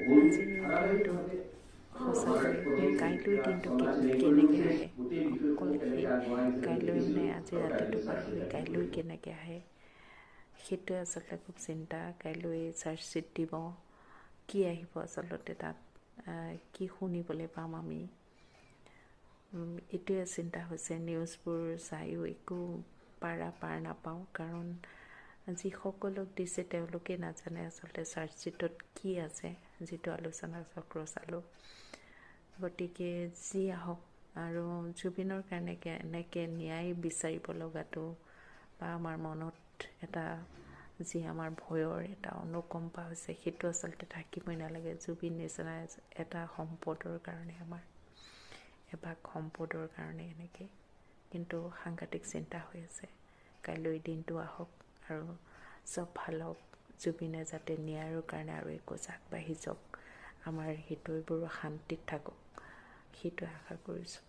আজিৰ দিনটো সঁচাকৈ সেই কাইলৈ দিনটো কেনেকৈ আহে, অকল সেই কাইলৈ মানে আজি ৰাতিটো পাৰ হৈ কাইলৈ কেনেকৈ আহে, সেইটোৱে আচলতে খুব চিন্তা। কাইলৈ চাৰ্জশ্বিট দিব, কি আহিব আচলতে তাত, কি শুনিবলৈ পাম আমি, এইটোৱে চিন্তা হৈছে। নিউজবোৰ চায়ো একো পাৰ নাপাওঁ, কাৰণ যিসকলক দিছে তেওঁলোকে নাজানে আচলতে চাৰ্জশ্বিটত কি আছে, যিটো আলোচনা চক্ৰ চালোঁ। গতিকে যি আহক, আৰু জুবিনৰ কাৰণে এনেকৈ ন্যায় বিচাৰিব লগাটো, বা আমাৰ মনত এটা যি আমাৰ ভয়ৰ এটা অনুকম্পা হৈছে, সেইটো আচলতে থাকিবই নালাগে। জুবিন নিচিনা এটা সম্পদৰ কাৰণে, আমাৰ এভাগ সম্পদৰ কাৰণে এনেকৈ, কিন্তু সাংঘাতিক চিন্তা হৈ আছে। কাইলৈ দিনটো আহক আৰু চব ভাল হওক, জুবিনে যাতে ন্যায়ৰ কাৰণে আৰু একো আগবাঢ়ি যাওক, আমাৰ হৃদয়বোৰো শান্তিত থাকক, সেইটোৱে আশা কৰিছোঁ।